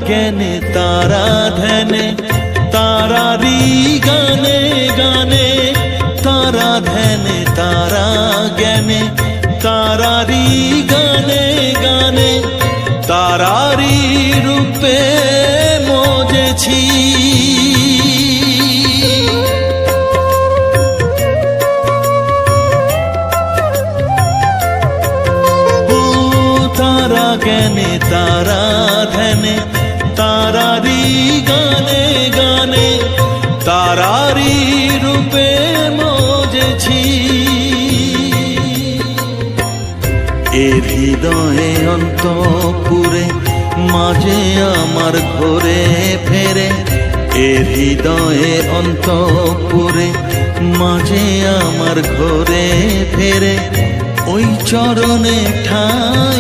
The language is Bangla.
জ্ঞানে তারা ধ্যানে তারারি গানে গানে, তারা ধ্যানে তারা জ্ঞানে তারারি গানে গানে, তারারি রূপে মজেছি। তারা জ্ঞানে তারা ধ্যানে তারারি গানে গানে, তারারি রূপে মজেছি। এর হৃদয়ে অন্তঃপুরে মাঝে আমার ঘরে ফেরে, এর হৃদয়ে অন্তঃপুরে মাঝে আমার ঘরে ফেরে, ওই চরণে ঠাই